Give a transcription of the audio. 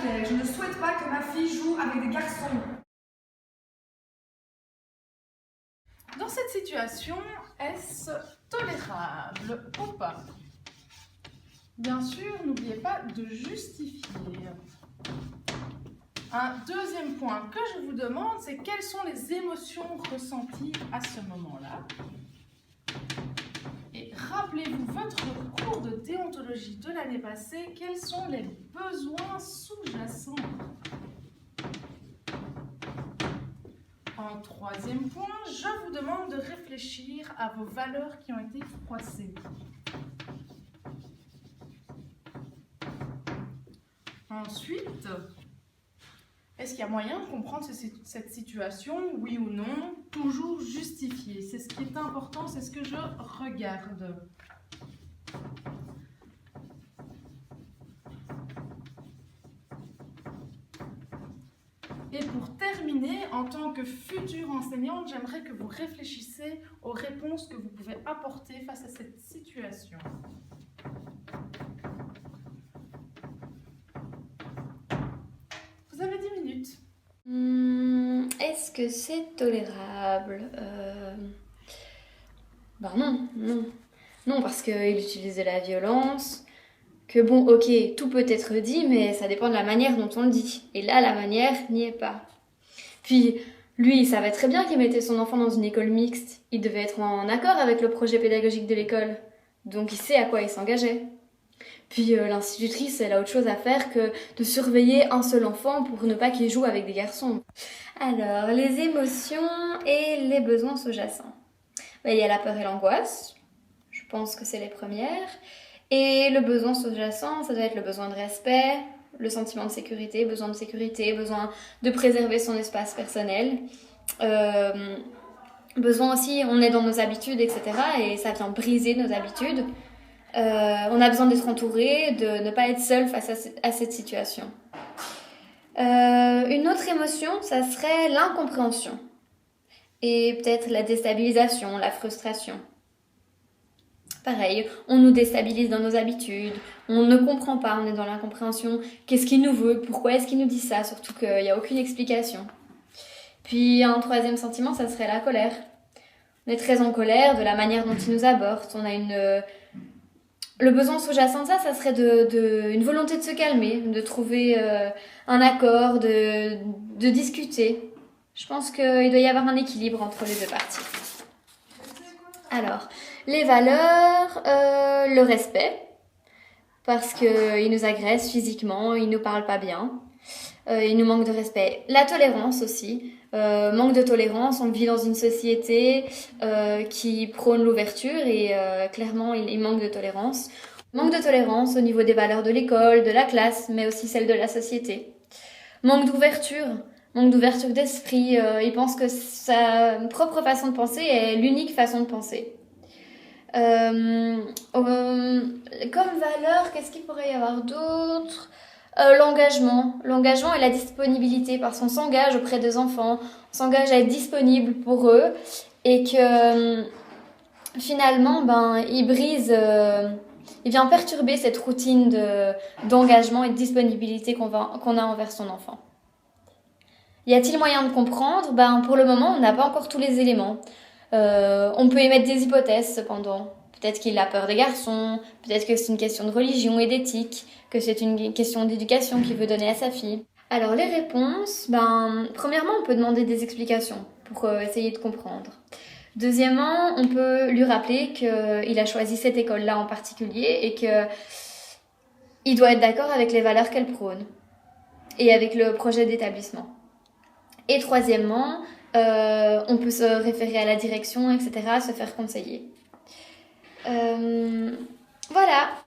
jamais. Je ne souhaite pas que ma fille joue avec des garçons. Dans cette situation, est-ce tolérable ou pas? Bien sûr, n'oubliez pas de justifier. Un deuxième point que je vous demande, c'est quelles sont les émotions ressenties à ce moment-là. Et rappelez-vous votre cours de déontologie de l'année passée, quels sont les besoins sous-jacents? En troisième point, je vous demande de réfléchir à vos valeurs qui ont été froissées. Ensuite, est-ce qu'il y a moyen de comprendre cette situation, oui ou non? Toujours justifier. C'est ce qui est important, c'est ce que je regarde. Et pour terminer, en tant que future enseignante, j'aimerais que vous réfléchissiez aux réponses que vous pouvez apporter face à cette situation. Vous avez 10 minutes. Est-ce que c'est tolérable? Ben non, parce qu'il utilisait la violence, que bon, ok, tout peut être dit, mais ça dépend de la manière dont on le dit. Et là, la manière n'y est pas. Puis, lui, il savait très bien qu'il mettait son enfant dans une école mixte. Il devait être en accord avec le projet pédagogique de l'école. Donc, il sait à quoi il s'engageait. Puis, l'institutrice, elle a autre chose à faire que de surveiller un seul enfant pour ne pas qu'il joue avec des garçons. Alors, les émotions et les besoins sous-jacents. Ben, il y a la peur et l'angoisse. Je pense que c'est les premières. Et le besoin sous-jacent, ça doit être le besoin de respect, le sentiment de sécurité, besoin de préserver son espace personnel. Besoin aussi, on est dans nos habitudes, etc. Et ça vient briser nos habitudes. On a besoin d'être entouré, de ne pas être seul face à cette situation. Une autre émotion, ça serait l'incompréhension. Et peut-être la déstabilisation, la frustration. Pareil, on nous déstabilise dans nos habitudes, on ne comprend pas, on est dans l'incompréhension. Qu'est-ce qu'il nous veut? Pourquoi est-ce qu'il nous dit ça? Surtout qu'il n'y a aucune explication. Puis un troisième sentiment, ça serait la colère. On est très en colère de la manière dont il nous aborde. On a le besoin sous-jacent de ça, ça serait une volonté de se calmer, de trouver un accord, de discuter. Je pense qu'il doit y avoir un équilibre entre les deux parties. Alors, les valeurs, le respect, parce qu'il nous agresse physiquement, il nous parle pas bien, il nous manque de respect. La tolérance aussi, manque de tolérance, on vit dans une société qui prône l'ouverture et clairement il manque de tolérance. Manque de tolérance au niveau des valeurs de l'école, de la classe, mais aussi celle de la société. Manque d'ouverture d'esprit, il pense que sa propre façon de penser est l'unique façon de penser. Comme valeur, qu'est-ce qu'il pourrait y avoir d'autre? L'engagement et la disponibilité, parce qu'on s'engage auprès des enfants, on s'engage à être disponible pour eux, et que finalement, il vient perturber cette routine d'engagement et de disponibilité qu'on a envers son enfant. Y a-t-il moyen de comprendre? Pour le moment, on n'a pas encore tous les éléments. On peut émettre des hypothèses cependant. Peut-être qu'il a peur des garçons, peut-être que c'est une question de religion et d'éthique, que c'est une question d'éducation qu'il veut donner à sa fille. Alors les réponses, premièrement, on peut demander des explications pour essayer de comprendre. Deuxièmement, on peut lui rappeler qu'il a choisi cette école-là en particulier et qu'il doit être d'accord avec les valeurs qu'elle prône et avec le projet d'établissement. Et troisièmement, on peut se référer à la direction, etc., se faire conseiller. Voilà.